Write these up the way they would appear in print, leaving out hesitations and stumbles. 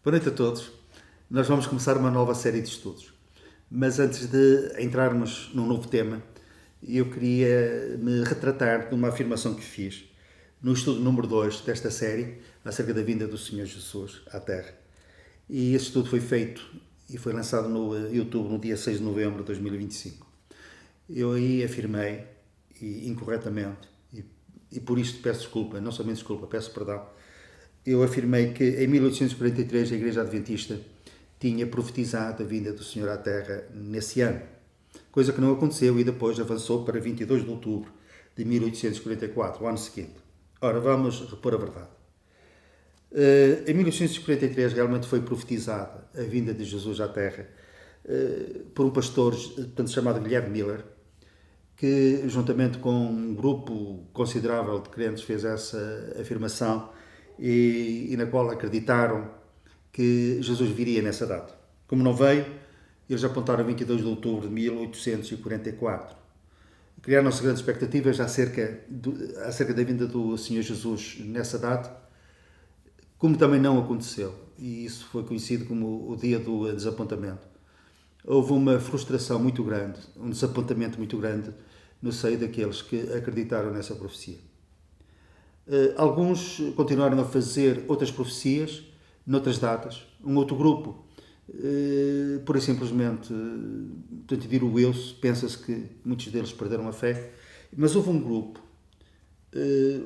Boa noite a todos. Nós vamos começar uma nova série de estudos. Mas antes de entrarmos num novo tema, eu queria me retratar de uma afirmação que fiz no estudo número 2 desta série, acerca da vinda do Senhor Jesus à Terra. E esse estudo foi feito e foi lançado no YouTube no dia 6 de novembro de 2025. Eu aí afirmei, e incorretamente, e por isto peço desculpa, não somente desculpa, peço perdão, eu afirmei que em 1843 a Igreja Adventista tinha profetizado a vinda do Senhor à Terra nesse ano, coisa que não aconteceu e depois avançou para 22 de outubro de 1844, o ano seguinte. Ora, vamos repor a verdade. Em 1843 realmente foi profetizada a vinda de Jesus à Terra por um pastor chamado Guilherme Miller, que juntamente com um grupo considerável de crentes fez essa afirmação e na qual acreditaram que Jesus viria nessa data. Como não veio, eles apontaram 22 de outubro de 1844. Criaram-se grandes expectativas acerca da vinda do Senhor Jesus nessa data, como também não aconteceu. E isso foi conhecido como o dia do desapontamento. Houve uma frustração muito grande, um desapontamento muito grande no seio daqueles que acreditaram nessa profecia. Alguns continuaram a fazer outras profecias, noutras datas. Um outro grupo, pura e simplesmente, diluiu-se. Pensa-se que muitos deles perderam a fé. Mas houve um grupo,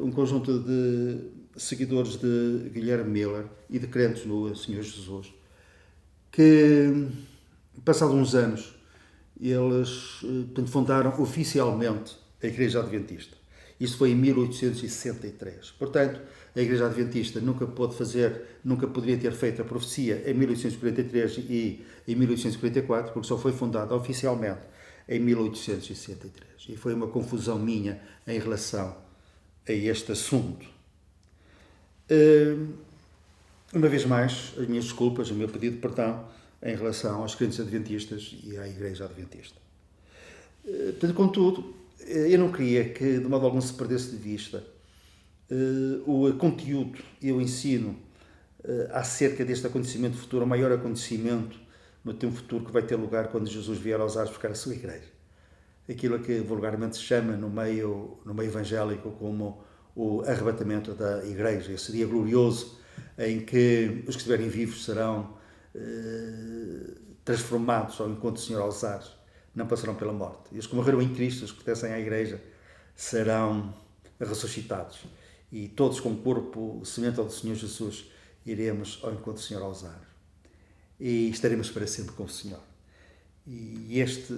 um conjunto de seguidores de Guilherme Miller e de crentes no Senhor Jesus, que, passados uns anos, eles fundaram oficialmente a Igreja Adventista. Isso foi em 1863. Portanto, a Igreja Adventista nunca poderia ter feito a profecia em 1843 e em 1844, porque só foi fundada oficialmente em 1863. E foi uma confusão minha em relação a este assunto. Uma vez mais, as minhas desculpas, o meu pedido de perdão em relação aos crentes adventistas e à Igreja Adventista. Contudo, eu não queria que de modo algum se perdesse de vista o conteúdo e o ensino acerca deste acontecimento futuro, o maior acontecimento no tempo futuro que vai ter lugar quando Jesus vier aos ares buscar a sua Igreja. Aquilo que vulgarmente se chama no meio evangélico como o arrebatamento da Igreja, esse dia glorioso em que os que estiverem vivos serão transformados ao encontro do Senhor aos ares, não passarão pela morte. E os que morreram em Cristo, os que pertencem à Igreja, serão ressuscitados. E todos com o corpo semelhante ao do Senhor Jesus iremos ao encontro do Senhor aos ares. E estaremos para sempre com o Senhor. E este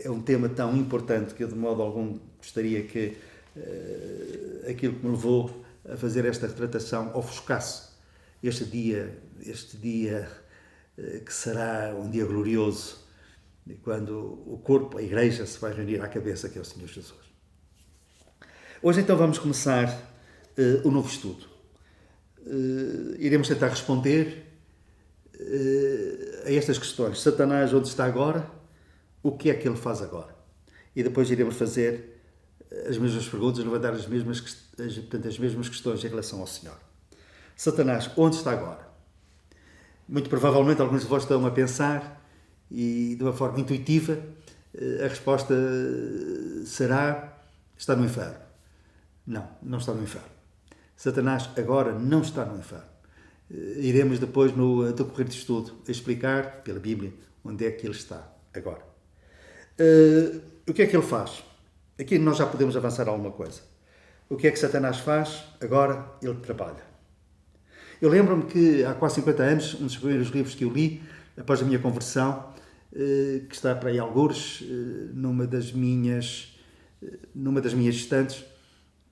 é um tema tão importante que eu de modo algum gostaria que aquilo que me levou a fazer esta retratação ofuscasse este dia que será um dia glorioso, quando o corpo, a Igreja, se vai reunir à cabeça, que é o Senhor Jesus. Hoje então vamos começar o novo estudo. Iremos tentar responder a estas questões. Satanás, onde está agora? O que é que ele faz agora? E depois iremos fazer as mesmas perguntas, levantar as mesmas questões em relação ao Senhor. Satanás, onde está agora? Muito provavelmente alguns de vós estão a pensar, e de uma forma intuitiva, a resposta será: está no inferno. Não, não está no inferno. Satanás agora não está no inferno. Iremos depois, no decorrer do estudo, explicar pela Bíblia onde é que ele está agora. O que é que ele faz? Aqui nós já podemos avançar alguma coisa. O que é que Satanás faz? Agora ele trabalha. Eu lembro-me que há quase 50 anos, um dos primeiros livros que eu li, após a minha conversão, que está para aí algures, numa das minhas estantes,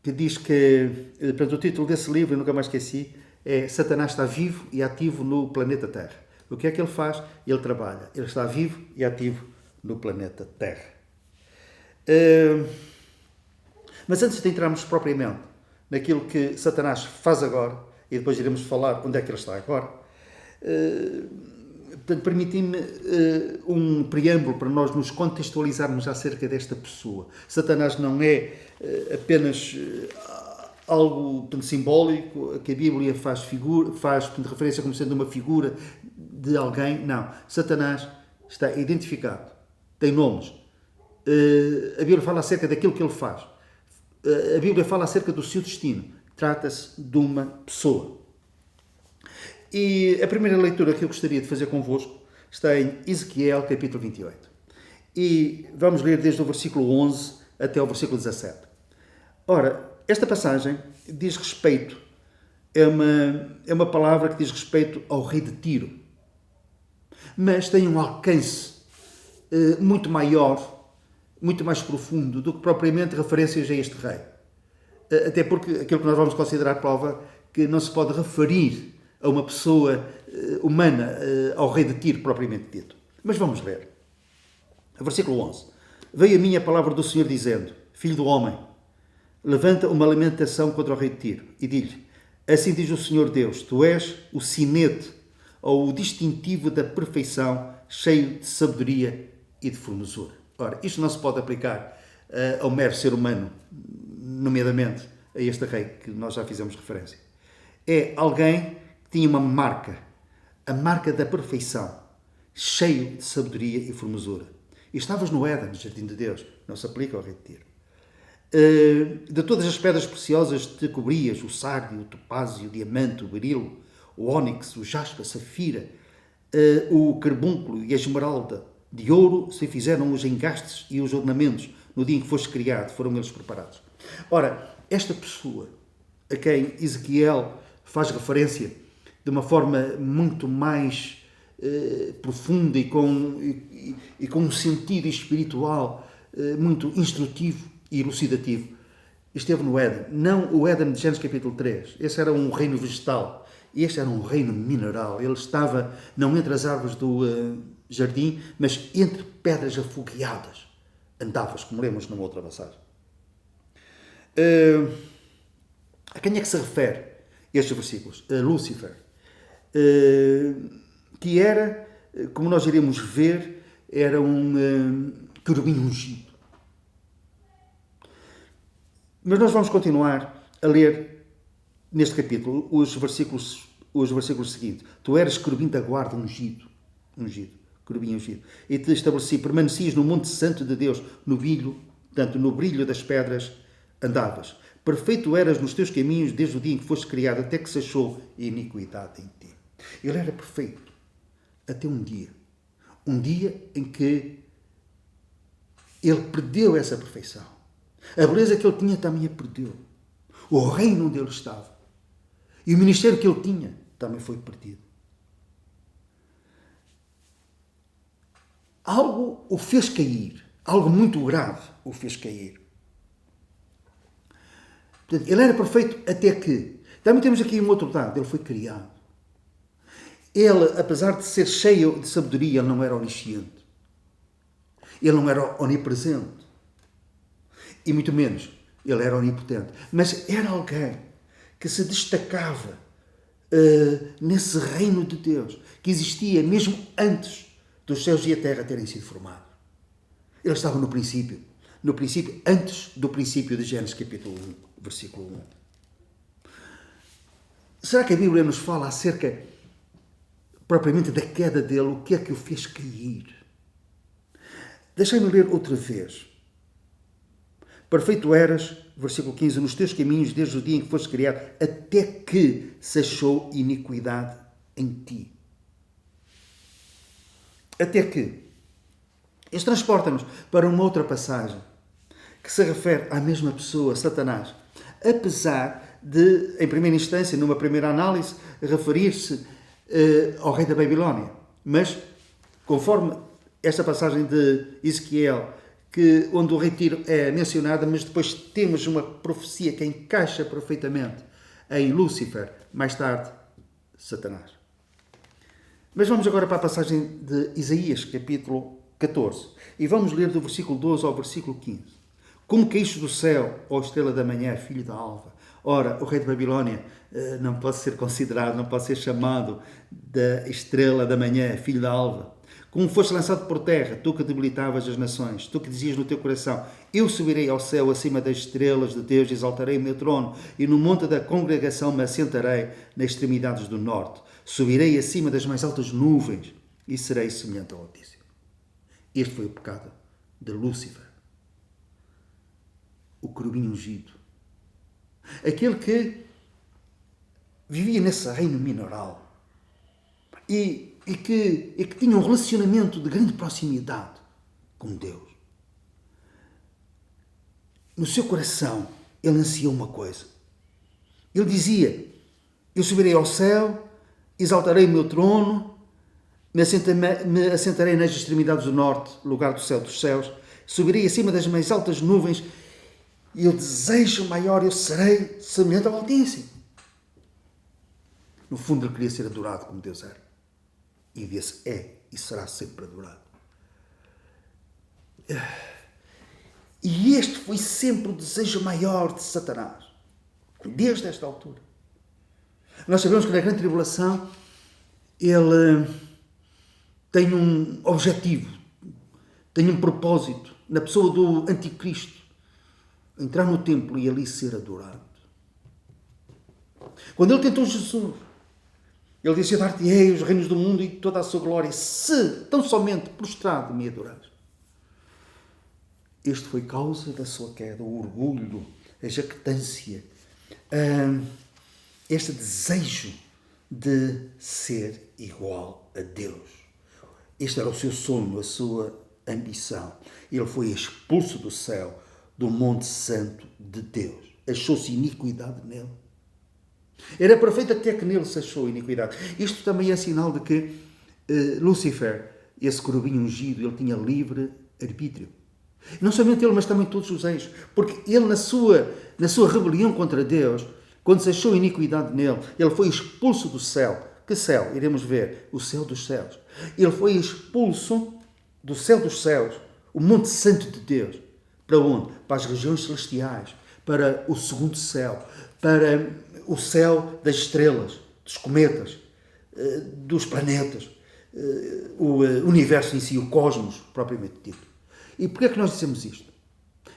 que diz que, portanto, o título desse livro, eu nunca mais esqueci, é Satanás está vivo e ativo no planeta Terra. O que é que ele faz? Ele trabalha. Ele está vivo e ativo no planeta Terra. Mas antes de entrarmos propriamente naquilo que Satanás faz agora, e depois iremos falar onde é que ele está agora, permiti-me um preâmbulo para nós nos contextualizarmos acerca desta pessoa. Satanás não é apenas algo portanto, simbólico, que a Bíblia faz portanto, referência como sendo uma figura de alguém. Não. Satanás está identificado, tem nomes. A Bíblia fala acerca daquilo que ele faz. A Bíblia fala acerca do seu destino. Trata-se de uma pessoa. E a primeira leitura que eu gostaria de fazer convosco está em Ezequiel, capítulo 28. E vamos ler desde o versículo 11 até o versículo 17. Ora, esta passagem diz respeito, é uma palavra que diz respeito ao rei de Tiro. Mas tem um alcance muito maior, muito mais profundo do que propriamente referências a este rei. Até porque aquilo que nós vamos considerar prova que não se pode referir a uma pessoa humana, ao rei de Tiro propriamente dito. Mas vamos ler. Versículo 11. Veio a mim a palavra do Senhor dizendo: Filho do homem, levanta uma lamentação contra o rei de Tiro e diz-lhe: Assim diz o Senhor Deus, tu és o sinete ou o distintivo da perfeição, cheio de sabedoria e de formosura. Ora, isto não se pode aplicar ao mero ser humano, nomeadamente a este rei que nós já fizemos referência. É alguém que tinha uma marca, a marca da perfeição, cheio de sabedoria e formosura. E estavas no Éden, no jardim de Deus, não se aplica ao rei de Tiro. De todas as pedras preciosas te cobrias, o sárdio, o topázio, o diamante, o berilo, o ónix, o jaspe, a safira, o carbúnculo e a esmeralda. De ouro se fizeram os engastes e os ornamentos. No dia em que foste criado, foram eles preparados. Ora, esta pessoa a quem Ezequiel faz referência de uma forma muito mais profunda e com um sentido espiritual muito instrutivo e elucidativo, esteve no Éden. Não o Éden de Gênesis capítulo 3. Esse era um reino vegetal. Este era um reino mineral. Ele estava não entre as árvores do jardim, mas entre pedras afogueadas. Andavas, como lemos numa outra passagem. A quem é que se refere estes versículos? A Lúcifer. Que era, como nós iremos ver, era um querubim ungido. Mas nós vamos continuar a ler neste capítulo os versículos seguintes. Tu eras querubim da guarda ungido, querubim ungido. E te estabeleci, permanecias no monte santo de Deus, no brilho das pedras andavas. Perfeito eras nos teus caminhos desde o dia em que foste criado, até que se achou iniquidade em ti. Ele era perfeito até um dia em que ele perdeu essa perfeição. A beleza que ele tinha também a perdeu. O reino onde ele estava e o ministério que ele tinha também foi perdido. Algo o fez cair. Algo muito grave o fez cair. Portanto, ele era perfeito até que... Também temos aqui um outro dado. Ele foi criado. Ele, apesar de ser cheio de sabedoria, ele não era onisciente. Ele não era onipresente. E muito menos, ele era onipotente. Mas era alguém que se destacava nesse reino de Deus, que existia mesmo antes dos céus e a terra terem sido formados. Ele estava no princípio, antes do princípio de Gênesis capítulo 1, versículo 1. Será que a Bíblia nos fala acerca propriamente da queda dele? O que é que o fez cair? Deixem-me ler outra vez. Perfeito eras, versículo 15, nos teus caminhos desde o dia em que foste criado, até que se achou iniquidade em ti. Até que. Isto transporta-nos para uma outra passagem que se refere à mesma pessoa, Satanás. Apesar de, em primeira instância, numa primeira análise, referir-se ao rei da Babilónia. Mas, conforme esta passagem de Ezequiel, onde o rei de Tiro é mencionado, mas depois temos uma profecia que encaixa perfeitamente em Lúcifer, mais tarde, Satanás. Mas vamos agora para a passagem de Isaías, capítulo 14. E vamos ler do versículo 12 ao versículo 15. Como caíste do céu, ó estrela da manhã, filho da alva. Ora, o rei de Babilónia não pode ser considerado, não pode ser chamado da estrela da manhã, filho da alva. como foste lançado por terra, tu que debilitavas as nações, tu que dizias no teu coração, eu subirei ao céu acima das estrelas de Deus, exaltarei o meu trono, e no monte da congregação me assentarei nas extremidades do norte. Subirei acima das mais altas nuvens e serei semelhante ao Altíssimo. Este foi o pecado de Lúcifer, o querubim ungido. Aquele que vivia nesse reino minoral e que tinha um relacionamento de grande proximidade com Deus. No seu coração, ele ansiou uma coisa. Ele dizia, eu subirei ao céu, exaltarei o meu trono, me assentarei nas extremidades do norte, lugar do céu dos céus, subirei acima das mais altas nuvens, e o desejo maior, eu serei semelhante ao Altíssimo. No fundo, ele queria ser adorado como Deus era. E desse é e será sempre adorado. E este foi sempre o desejo maior de Satanás, desde esta altura. Nós sabemos que na grande tribulação ele tem um objetivo, tem um propósito, na pessoa do anticristo, entrar no templo e ali ser adorado. Quando ele tentou Jesus, ele disse, dar-te-ei os reinos do mundo e toda a sua glória, se tão somente prostrado me adorares. Este foi causa da sua queda, o orgulho, a jactância, este desejo de ser igual a Deus. Este era o seu sonho, a sua ambição. Ele foi expulso do céu, do Monte Santo de Deus. Achou-se iniquidade nele. Era perfeito até que nele se achou iniquidade. Isto também é sinal de que Lúcifer, esse querubim ungido, ele tinha livre arbítrio. Não somente ele, mas também todos os anjos. Porque ele, na sua rebelião contra Deus, quando se achou iniquidade nele, ele foi expulso do céu. Que céu? Iremos ver. O céu dos céus. Ele foi expulso do céu dos céus, o Monte Santo de Deus. Para onde? Para as regiões celestiais, para o segundo céu, para o céu das estrelas, dos cometas, dos planetas, o universo em si, o cosmos, propriamente dito. E porquê é que nós dizemos isto?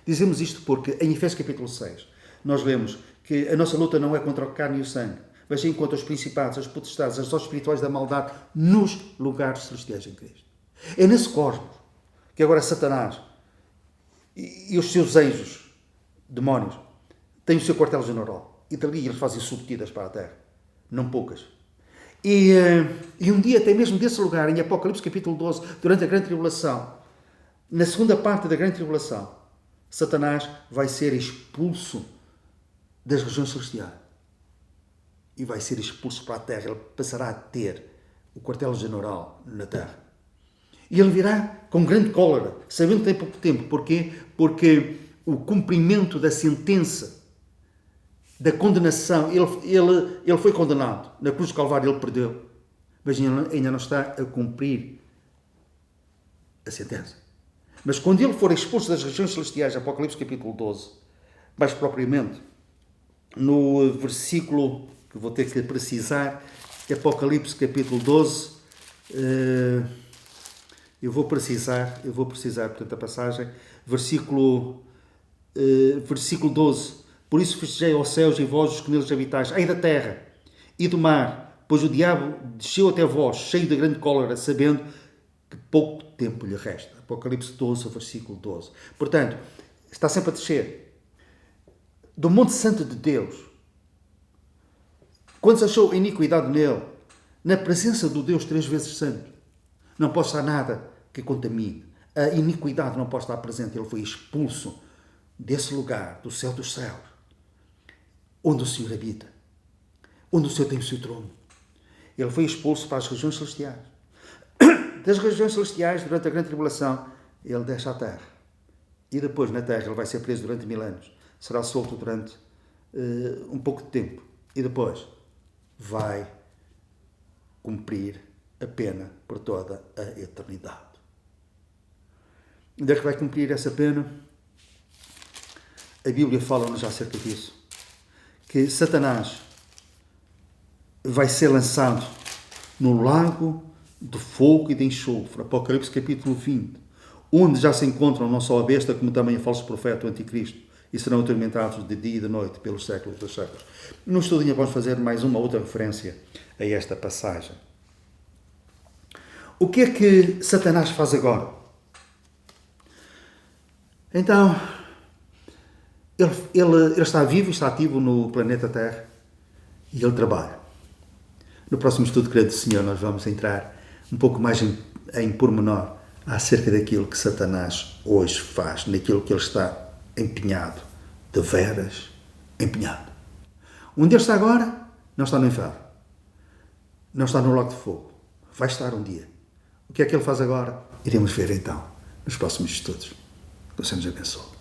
Dizemos isto porque em Efésios capítulo 6 nós lemos que a nossa luta não é contra a carne e o sangue, mas sim contra os principados, as potestades, as hostes espirituais da maldade nos lugares celestiais em Cristo. É nesse cosmos que agora Satanás e os seus anjos, demónios, têm o seu quartel-general. E dali eles fazem subtidas para a terra. Não poucas. E um dia, até mesmo desse lugar, em Apocalipse capítulo 12, durante a grande tribulação, na segunda parte da grande tribulação, Satanás vai ser expulso das regiões celestiais. E vai ser expulso para a terra. Ele passará a ter o quartel-general na terra. E ele virá com grande cólera, sabendo que tem pouco tempo. Porquê? Porque o cumprimento da sentença, da condenação, ele foi condenado. Na cruz do Calvário ele perdeu. Mas ainda não está a cumprir a sentença. Mas quando ele for expulso das regiões celestiais, Apocalipse capítulo 12, mais propriamente, no versículo, que vou ter que precisar, Apocalipse capítulo 12, eu vou precisar, portanto, a passagem, versículo 12. Por isso festejei aos céus e vós os que neles habitais, ai da terra e do mar, pois o diabo desceu até vós, cheio de grande cólera, sabendo que pouco tempo lhe resta. Apocalipse 12, versículo 12. Portanto, está sempre a descer. Do Monte Santo de Deus, quando se achou iniquidade nele, na presença do Deus 3 vezes santo, não pode estar nada que contamine. A iniquidade não pode estar presente. Ele foi expulso desse lugar, do céu dos céus, onde o Senhor habita, onde o Senhor tem o seu trono. Ele foi expulso para as regiões celestiais. Das regiões celestiais, durante a grande tribulação, ele deixa a terra. E depois, na terra, ele vai ser preso durante 1000 anos. Será solto durante um pouco de tempo. E depois vai cumprir a pena por toda a eternidade. Onde é que vai cumprir essa pena? A Bíblia fala-nos acerca disso. Que Satanás vai ser lançado no lago de fogo e de enxofre, Apocalipse capítulo 20, onde já se encontram não só a besta, como também o falso profeta, o anticristo, e serão atormentados de dia e de noite pelos séculos dos séculos. No estudinho vamos fazer mais uma outra referência a esta passagem. O que é que Satanás faz agora? Então, ele está vivo, está ativo no planeta Terra e ele trabalha. No próximo estudo, credo do Senhor, nós vamos entrar um pouco mais em pormenor acerca daquilo que Satanás hoje faz, naquilo que ele está empenhado, de veras empenhado. Onde ele está agora, não está no inferno, não está no lago de fogo, vai estar um dia. O que é que ele faz agora? Iremos ver então, nos próximos estudos. Que o Senhor nos abençoe.